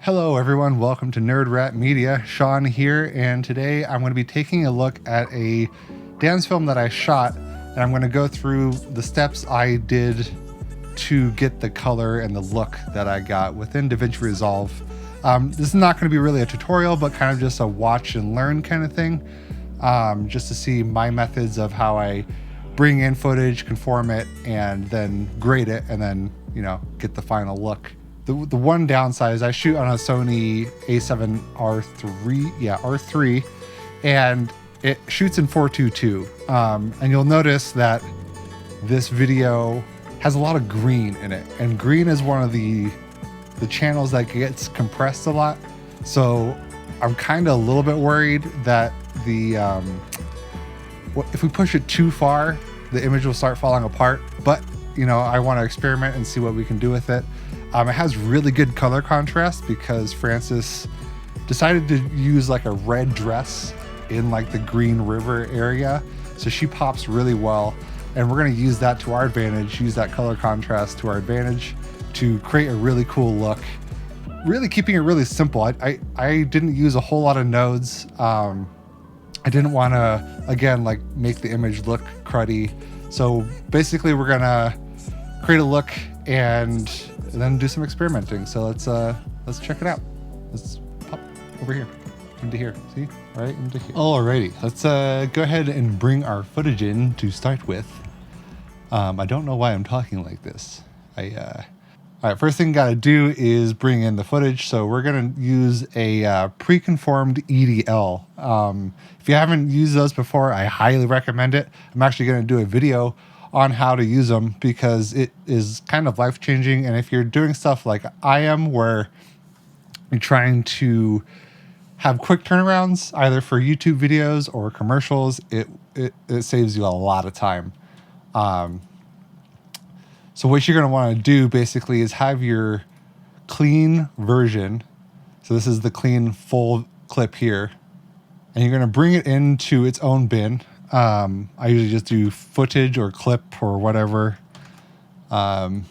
Hello everyone, welcome to Nerd Rat Media. Sean here, and today I'm going to be taking a look at a dance film that I shot, and I'm going to go through the steps I did to get the color and the look that I got within Davinci Resolve. This is not going to be really a tutorial, but kind of just a watch and learn kind of thing, just to see my methods of how I bring in footage, conform it, and then grade it, and then, get the final look. The one downside is I shoot on a Sony A7R3, R3, and it shoots in 4:2:2. And you'll notice that this video has a lot of green in it, and green is one of the channels that gets compressed a lot. So I'm kind of a little bit worried that if we push it too far, the image will start falling apart. But I want to experiment and see what we can do with it. It has really good color contrast because Frances decided to use like a red dress in like the Green River area. So she pops really well, and we're going to use that to our advantage, use that color contrast to our advantage to create a really cool look. Really keeping it really simple. I didn't use a whole lot of nodes. I didn't want to, again, like make the image look cruddy. So basically we're going to create a look and then do some experimenting. So let's check it out. Let's pop over here into here. See, right into here. Alrighty, let's go ahead and bring our footage in to start with. I don't know why I'm talking like this. All right, first thing gotta do is bring in the footage. So we're gonna use a pre-conformed EDL. If you haven't used those before, I highly recommend it. I'm actually gonna do a video on how to use them because it is kind of life-changing. And if you're doing stuff like I am, where you're trying to have quick turnarounds, either for YouTube videos or commercials, it saves you a lot of time. So what you're going to want to do basically is have your clean version. So this is the clean full clip here, and you're going to bring it into its own bin. I usually just do footage or clip or whatever filing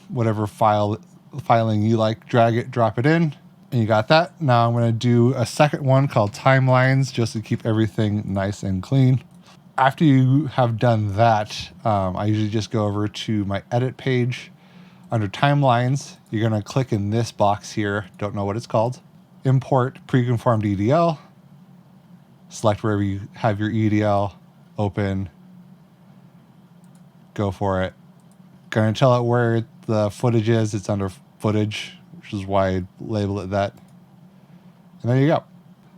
you like, drag it, drop it in, and you got that. Now I'm going to do a second one called timelines, just to keep everything nice and clean. After you have done that, I usually just go over to my edit page. Under timelines, you're going to click in this box here, don't know what it's called, import preconformed EDL, select wherever you have your EDL, open, go for it. Going to tell it where the footage is. It's under footage, which is why I label it that. And there you go.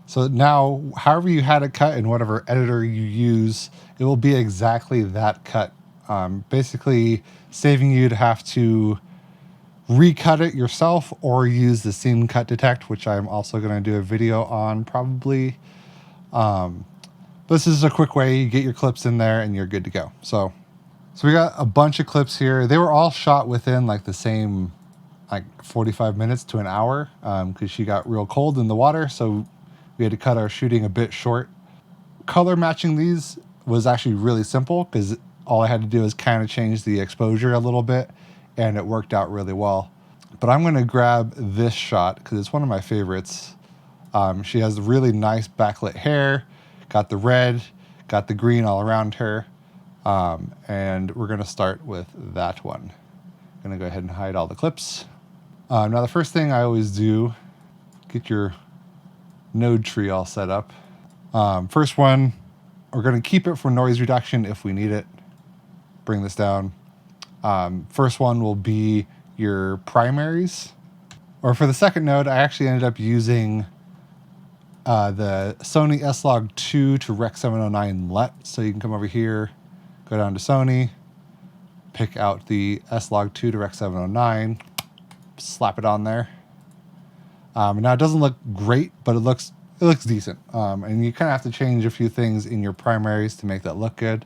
So now, however you had it cut in whatever editor you use, it will be exactly that cut. Basically saving you to have to recut it yourself or use the scene cut detect, which I'm also going to do a video on probably. This is a quick way you get your clips in there and you're good to go. So we got a bunch of clips here. They were all shot within like the same 45 minutes to an hour because she got real cold in the water. So we had to cut our shooting a bit short. Color matching these was actually really simple because all I had to do is kind of change the exposure a little bit, and it worked out really well. But I'm going to grab this shot because it's one of my favorites. She has really nice backlit hair, got the red, got the green all around her, and we're going to start with that one. I'm going to go ahead and hide all the clips. Now the first thing I always do, get your node tree all set up. First one, we're going to keep it for noise reduction if we need it. Bring this down. First one will be your primaries. Or for the second node, I actually ended up using the Sony S-Log2 to Rec 709 LUT. So you can come over here, go down to Sony, pick out the S-Log2 to Rec 709, slap it on there. Now it doesn't look great, but it looks decent. And you kind of have to change a few things in your primaries to make that look good.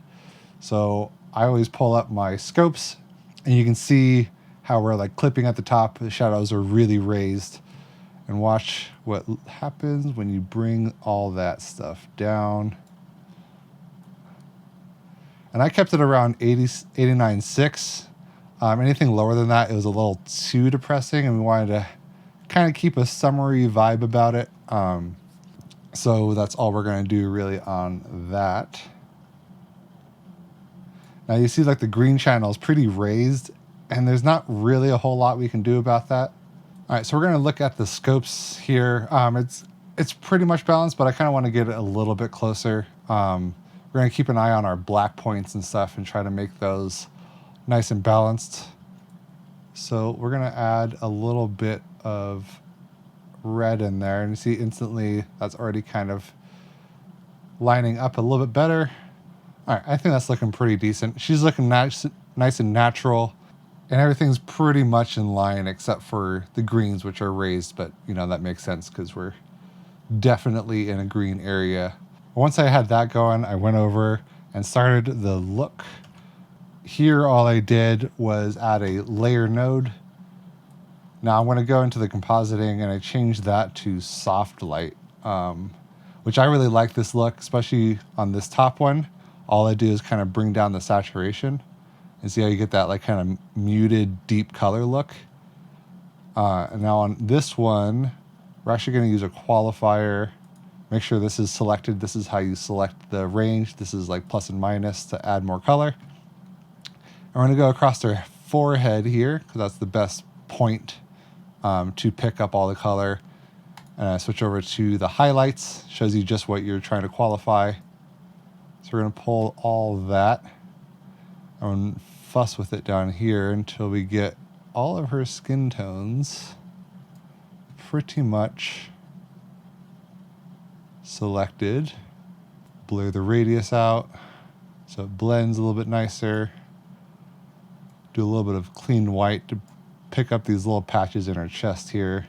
So I always pull up my scopes, and you can see how we're like clipping at the top. The shadows are really raised. And watch what happens when you bring all that stuff down. And I kept it around 89.6. Anything lower than that, it was a little too depressing, and we wanted to kind of keep a summery vibe about it. So that's all we're going to do really on that. Now you see like the green channel is pretty raised, and there's not really a whole lot we can do about that. All right, so we're going to look at the scopes here. It's pretty much balanced, but I kind of want to get it a little bit closer. We're going to keep an eye on our black points and stuff and try to make those nice and balanced. So we're going to add a little bit of red in there, and you see instantly that's already kind of lining up a little bit better. All right, I think that's looking pretty decent. She's looking nice and natural, and everything's pretty much in line except for the greens, which are raised, but you know, that makes sense because we're definitely in a green area. Once I had that going, I went over and started the look. Here, all I did was add a layer node. Now I'm going to go into the compositing and I changed that to soft light, which I really like this look, especially on this top one. All I do is kind of bring down the saturation and see how you get that like kind of muted deep color look. And now on this one, we're actually going to use a qualifier. Make sure this is selected. This is how you select the range. This is like plus and minus to add more color. I'm going to go across their forehead here because that's the best point to pick up all the color. And I switch over to the highlights. Shows you just what you're trying to qualify. So we're going to pull all that and fuss with it down here until we get all of her skin tones pretty much selected. Blur the radius out so it blends a little bit nicer. Do a little bit of clean white to pick up these little patches in her chest here.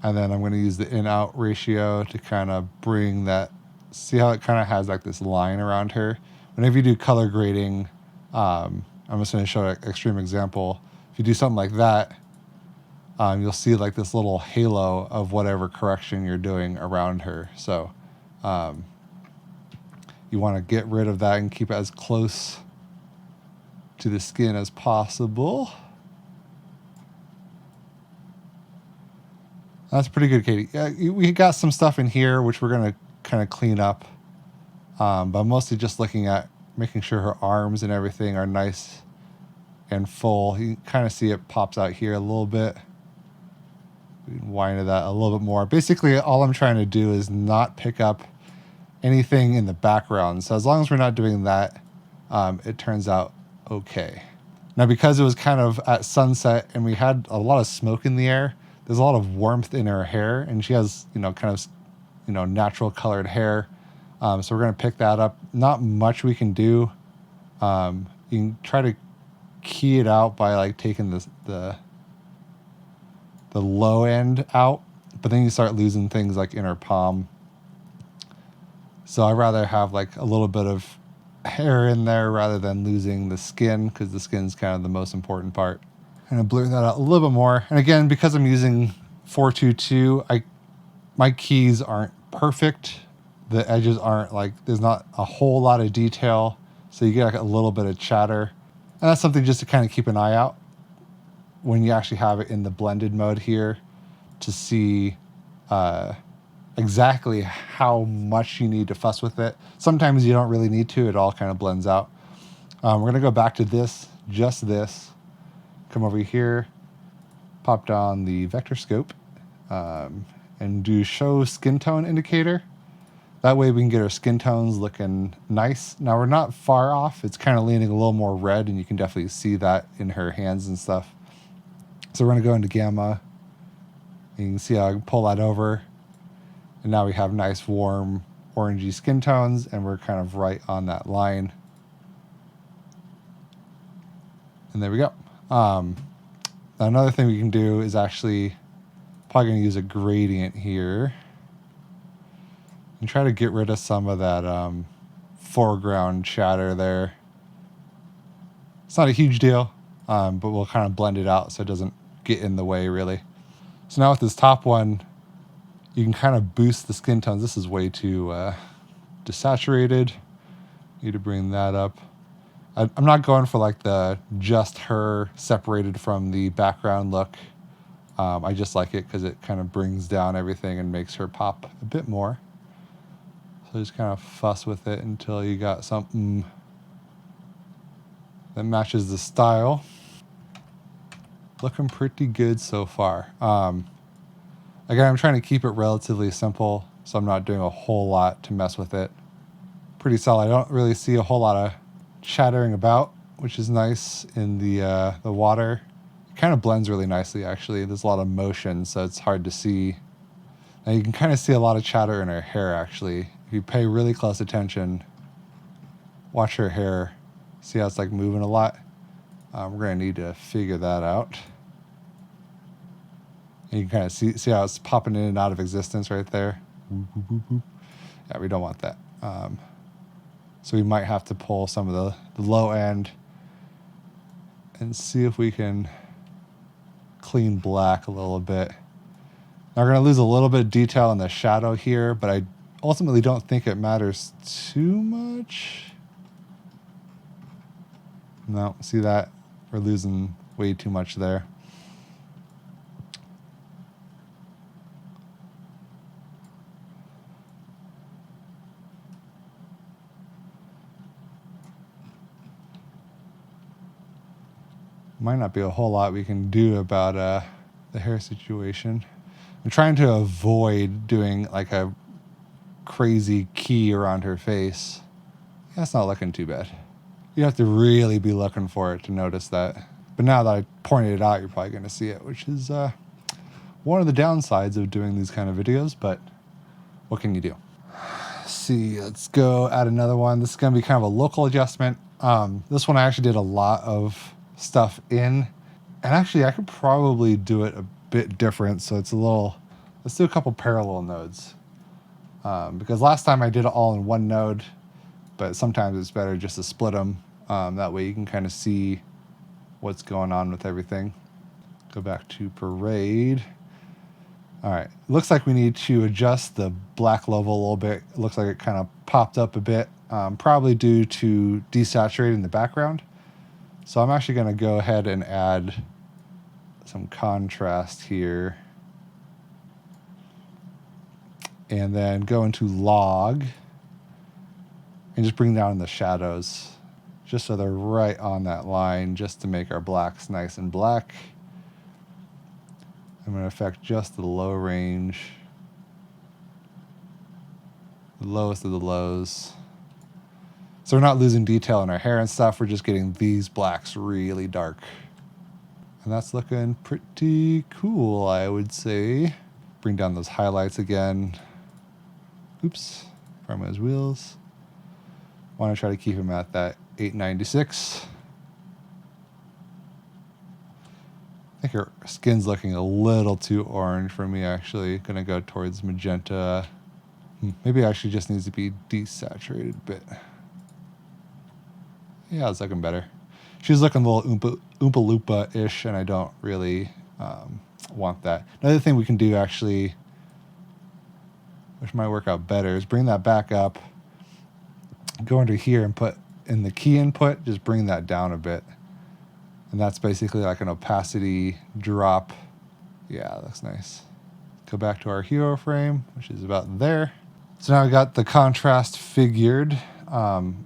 And then I'm going to use the in-out ratio to kind of bring that, see how it kind of has like this line around her. Whenever you do color grading, I'm just going to show an extreme example. If you do something like that, you'll see like this little halo of whatever correction you're doing around her. So you want to get rid of that and keep it as close to the skin as possible. That's pretty good, Katie. Yeah, we got some stuff in here which we're going to kind of clean up. But I'm mostly just looking at making sure her arms and everything are nice and full. You can kind of see it pops out here a little bit. We can wind that a little bit more. Basically, all I'm trying to do is not pick up anything in the background. So as long as we're not doing that, it turns out okay. Now, because it was kind of at sunset and we had a lot of smoke in the air, there's a lot of warmth in her hair, and she has, kind of, natural colored hair. So we're going to pick that up. Not much we can do. You can try to key it out by like taking the low end out, but then you start losing things like in her palm. So I'd rather have like a little bit of hair in there rather than losing the skin, because the skin's kind of the most important part. I'm going to blur that out a little bit more. And again, because I'm using 422, my keys aren't perfect. The edges aren't like, there's not a whole lot of detail. So you get like a little bit of chatter. And that's something just to kind of keep an eye out when you actually have it in the blended mode here to see exactly how much you need to fuss with it. Sometimes you don't really need to. It all kind of blends out. We're going to go back to this, just this. Come over here, pop down the vector scope, and do show skin tone indicator. That way we can get our skin tones looking nice. Now we're not far off. It's kind of leaning a little more red, and you can definitely see that in her hands and stuff. So we're going to go into gamma. You can see how I can pull that over. And now we have nice, warm, orangey skin tones, and we're kind of right on that line. And there we go. Another thing we can do is actually probably going to use a gradient here and try to get rid of some of that foreground chatter there. It's not a huge deal, but we'll kind of blend it out so it doesn't get in the way really. So now with this top one, you can kind of boost the skin tones. This is way too desaturated. Need to bring that up. I'm not going for like the just her separated from the background look. I just like it because it kind of brings down everything and makes her pop a bit more. So just kind of fuss with it until you got something that matches the style. Looking pretty good so far. Again, I'm trying to keep it relatively simple, so I'm not doing a whole lot to mess with it. Pretty solid. I don't really see a whole lot of chattering about, which is nice in the water. It kind of blends really nicely, actually. There's a lot of motion, so it's hard to see. Now you can kind of see a lot of chatter in her hair, actually. If you pay really close attention, watch her hair. See how it's like moving a lot? We're going to need to figure that out. And you can kind of see how it's popping in and out of existence right there. Yeah, we don't want that. So we might have to pull some of the low end and see if we can clean black a little bit. Now we're going to lose a little bit of detail in the shadow here, but I ultimately don't think it matters too much. No, see that? We're losing way too much there. Might not be a whole lot we can do about the hair situation. I'm trying to avoid doing like a crazy key around her face. That's not looking too bad. You have to really be looking for it to notice that. But now that I pointed it out, you're probably going to see it, which is one of the downsides of doing these kind of videos, but what can you do? Let's see, let's go add another one. This is going to be kind of a local adjustment. This one I actually did a lot of stuff in, and actually I could probably do it a bit different, so it's a little, let's do a couple parallel nodes, because last time I did it all in one node, but sometimes it's better just to split them. That way you can kind of see what's going on with everything. Go back to Parade. All right, looks like we need to adjust the black level a little bit. It looks like it kind of popped up a bit, probably due to desaturating the background. So I'm actually going to go ahead and add some contrast here. And then go into Log and just bring down the shadows just so they're right on that line, just to make our blacks nice and black. I'm going to affect just the low range, the lowest of the lows. So we're not losing detail in our hair and stuff, we're just getting these blacks really dark. And that's looking pretty cool, I would say. Bring down those highlights again. Oops, from those wheels. Want to try to keep them at that 896. I think her skin's looking a little too orange for me, actually. Gonna go towards magenta. Maybe it actually just needs to be desaturated a bit. Yeah, it's looking better. She's looking a little Oompa Loompa-ish, and I don't really want that. Another thing we can do, actually, which might work out better, is bring that back up, go under here and put in the key input, just bring that down a bit. And that's basically like an opacity drop. Yeah, that looks nice. Go back to our hero frame, which is about there. So now we got the contrast figured.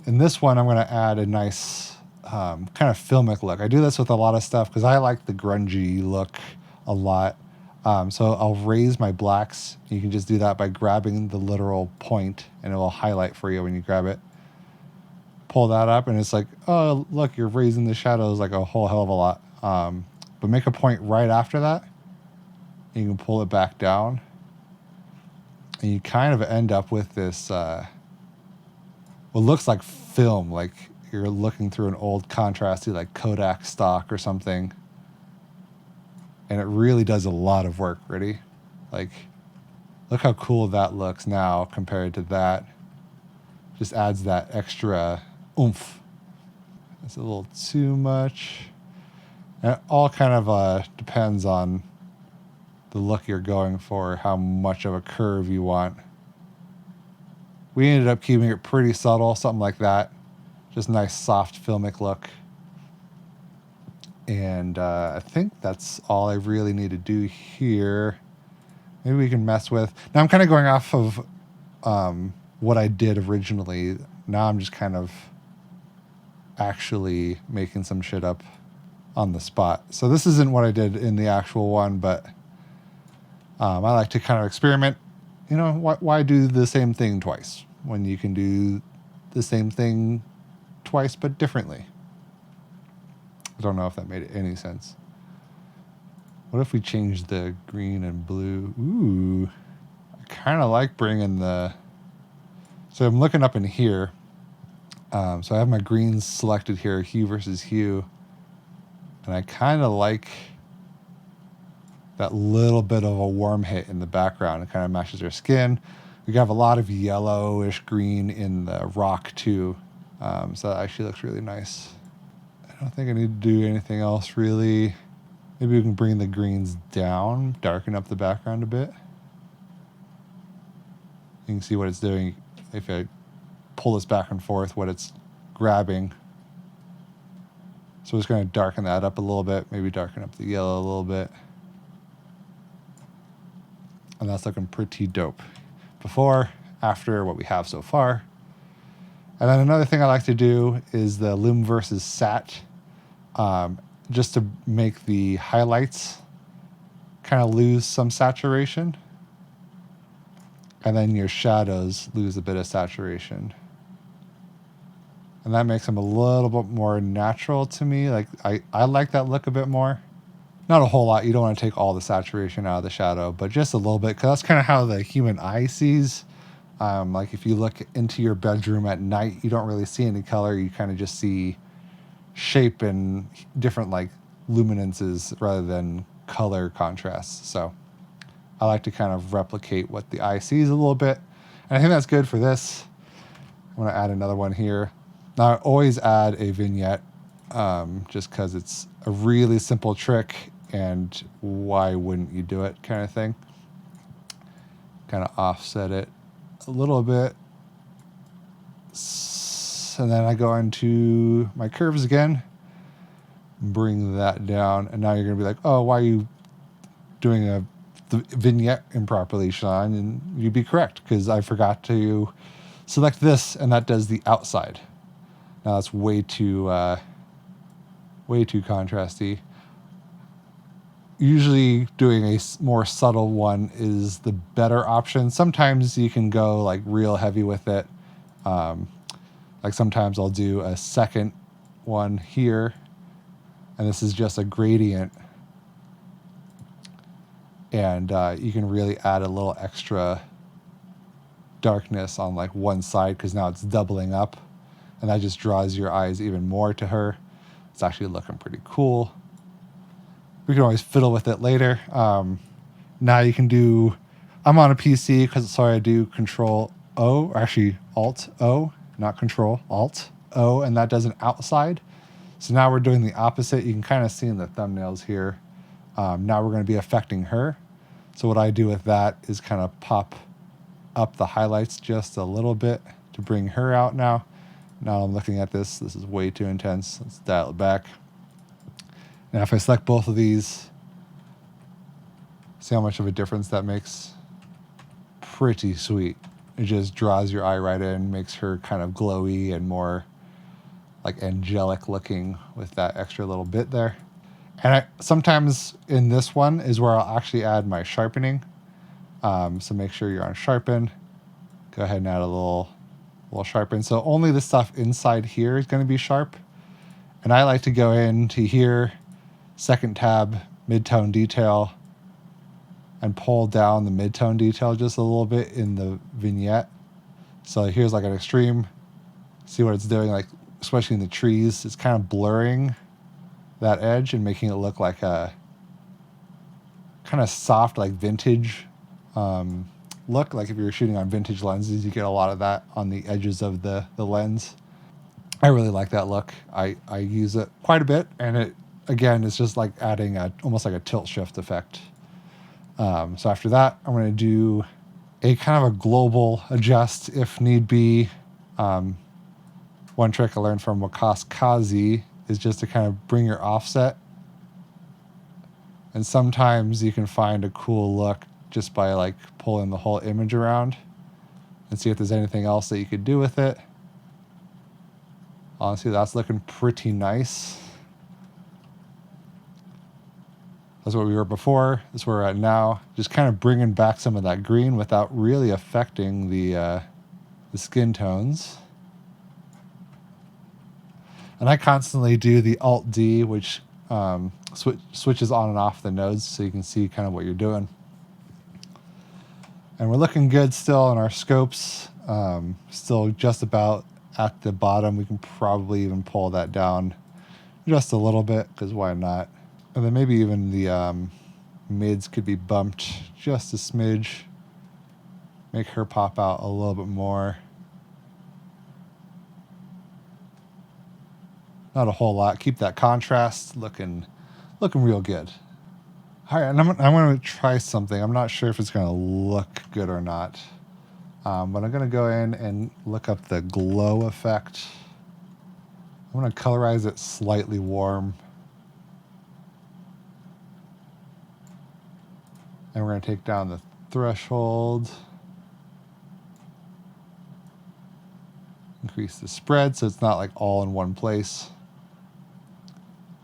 In this one, I'm going to add a nice kind of filmic look. I do this with a lot of stuff because I like the grungy look a lot. So I'll raise my blacks. You can just do that by grabbing the literal point, and it will highlight for you when you grab it. Pull that up, and it's like, oh, look, you're raising the shadows like a whole hell of a lot. But make a point right after that. You can pull it back down. And you kind of end up with this, what looks like film, like you're looking through an old contrasty like Kodak stock or something. And it really does a lot of work. Ready? Like, look how cool that looks now compared to that. Just adds that extra oomph. It's a little too much. And it all kind of depends on the look you're going for, how much of a curve you want. We ended up keeping it pretty subtle, something like that. Just nice soft filmic look. And I think that's all I really need to do here. Maybe we can mess with... Now I'm kind of going off of what I did originally. Now I'm just kind of actually making some shit up on the spot. So this isn't what I did in the actual one, but I like to kind of experiment. You know, why do the same thing twice when you can do the same thing twice but differently? I don't know if that made any sense. What if we change the green and blue? Ooh, I kind of like bringing the... So I'm looking up in here. So I have my greens selected here, hue versus hue. And I kind of like that little bit of a warm hit in the background. It kind of matches their skin. We have a lot of yellowish green in the rock too. So that actually looks really nice. I don't think I need to do anything else really. Maybe we can bring the greens down, darken up the background a bit. You can see what it's doing if I pull this back and forth, what it's grabbing. So we're just going to darken that up a little bit, maybe darken up the yellow a little bit. And that's looking pretty dope. Before, after what we have so far. And then another thing I like to do is the Lume versus Sat, just to make the highlights kind of lose some saturation. And then your shadows lose a bit of saturation. And that makes them a little bit more natural to me. Like I like that look a bit more. Not a whole lot. You don't want to take all the saturation out of the shadow, but just a little bit, because that's kind of how the human eye sees. Like if you look into your bedroom at night, you don't really see any color. You kind of just see shape and different like luminances rather than color contrasts. So I like to kind of replicate what the eye sees a little bit. And I think that's good for this. I'm going to add another one here. Now I always add a vignette just because it's a really simple trick, and why wouldn't you do it kind of thing. Kind of offset it a little bit. And then I go into my curves again, bring that down, and now you're going to be like, oh, why are you doing the vignette improperly, Sean? And you'd be correct, because I forgot to select this, and that does the outside. Now that's way too contrasty. Usually doing a more subtle one is the better option. Sometimes you can go like real heavy with it. Like sometimes I'll do a second one here, and this is just a gradient. And you can really add a little extra darkness on like one side, because now it's doubling up, and that just draws your eyes even more to her. It's actually looking pretty cool. We can always fiddle with it later. Now you can do, I'm on a PC, because so I do Control O, or actually Alt O, not Control, Alt O, and that does an outside. So now we're doing the opposite. You can kind of see in the thumbnails here. Now we're going to be affecting her. So what I do with that is kind of pop up the highlights just a little bit to bring her out now. Now I'm looking at this. This is way too intense. Let's dial it back. Now if I select both of these, see how much of a difference that makes? Pretty sweet. It just draws your eye right in, makes her kind of glowy and more like angelic looking with that extra little bit there. And sometimes in this one is where I'll actually add my sharpening. So make sure you're on sharpen. Go ahead and add a little sharpen. So only the stuff inside here is going to be sharp. And I like to go into here, second tab, mid-tone detail, and pull down the mid-tone detail just a little bit in the vignette. So here's like an extreme. See what it's doing, like especially in the trees. It's kind of blurring that edge and making it look like a kind of soft, like vintage look. Like if you're shooting on vintage lenses, you get a lot of that on the edges of the lens. I really like that look. I use it quite a bit, and it, again, it's just like adding almost like a tilt shift effect. So after that, I'm going to do a kind of a global adjust if need be. What One trick I learned from Wakaskazi is just to kind of bring your offset. And sometimes you can find a cool look just by like pulling the whole image around and see if there's anything else that you could do with it. Honestly, that's looking pretty nice. That's where we were before. That's where we're at now. Just kind of bringing back some of that green without really affecting the skin tones. And I constantly do the Alt-D, which switches on and off the nodes so you can see kind of what you're doing. And we're looking good still on our scopes. Still just about at the bottom. We can probably even pull that down just a little bit, because why not? And then maybe even the mids could be bumped just a smidge. Make her pop out a little bit more. Not a whole lot. Keep that contrast looking real good. All right, and I'm going to try something. I'm not sure if it's going to look good or not. But I'm going to go in and look up the glow effect. I'm going to colorize it slightly warm. And we're going to take down the threshold. Increase the spread so it's not like all in one place.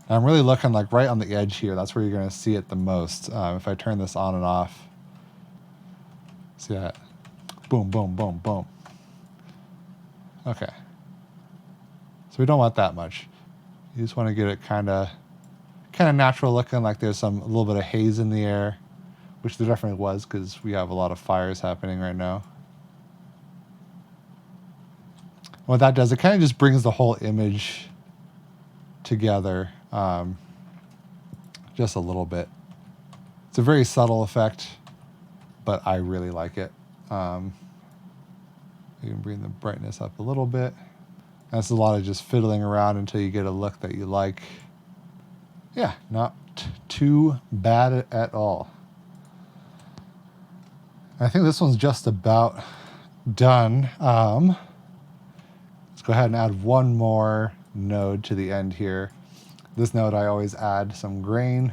And I'm really looking like right on the edge here. That's where you're going to see it the most. If I turn this on and off. See that? Boom, boom, boom, boom. Okay. So we don't want that much. You just want to get it kind of natural looking, like there's a little bit of haze in the air, which there definitely was because we have a lot of fires happening right now. What that does, it kind of just brings the whole image together just a little bit. It's a very subtle effect, but I really like it. You can bring the brightness up a little bit. That's a lot of just fiddling around until you get a look that you like. Yeah, not too bad at all. I think this one's just about done. Let's go ahead and add one more node to the end here. This node I always add some grain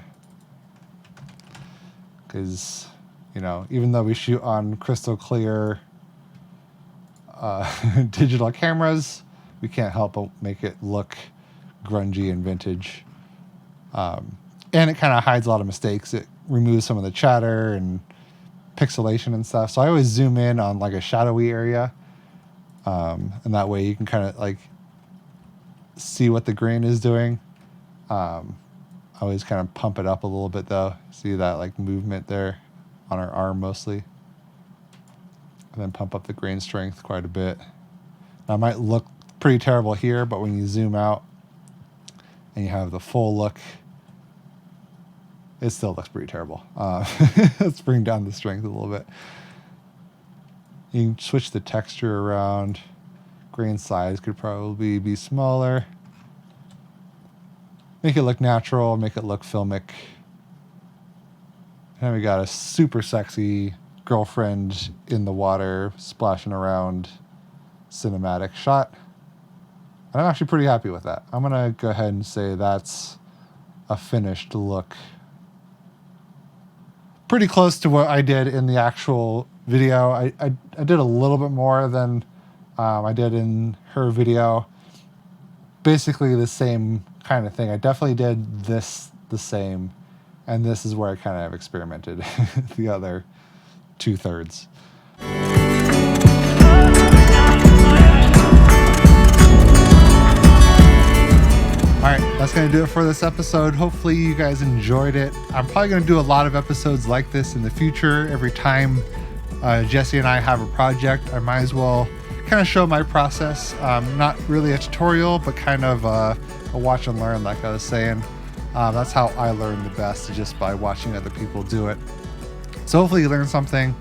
because, you know, even though we shoot on crystal clear digital cameras, we can't help but make it look grungy and vintage. And it kind of hides a lot of mistakes. It removes some of the chatter and pixelation and stuff. So I always zoom in on like a shadowy area. And that way you can kind of like see what the grain is doing. I always kind of pump it up a little bit though. See that like movement there on our arm mostly. And then pump up the grain strength quite a bit. Now it might look pretty terrible here, but when you zoom out and you have the full look, it still looks pretty terrible. Let's bring down the strength a little bit. You can switch the texture around. Grain size could probably be smaller. Make it look natural, make it look filmic. And we got a super sexy girlfriend in the water splashing around cinematic shot. And I'm actually pretty happy with that. I'm gonna go ahead and say that's a finished look. Pretty close to what I did in the actual video. I did a little bit more than I did in her video. Basically the same kind of thing. I definitely did this the same, and this is where I kind of have experimented the other 2/3. All right, that's going to do it for this episode. Hopefully you guys enjoyed it. I'm probably going to do a lot of episodes like this in the future. Every time Jesse and I have a project, I might as well kind of show my process. Not really a tutorial, but kind of a watch and learn, like I was saying. That's how I learn the best, just by watching other people do it. So hopefully you learned something.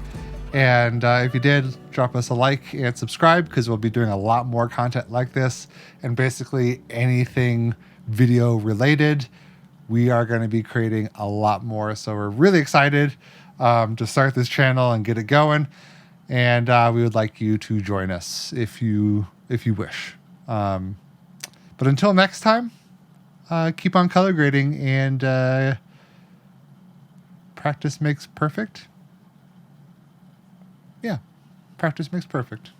And if you did, drop us a like and subscribe, because we'll be doing a lot more content like this. And basically anything video related, we are going to be creating a lot more. So we're really excited to start this channel and get it going. And we would like you to join us if you wish. But until next time, keep on color grading, and practice makes perfect. Yeah, practice makes perfect.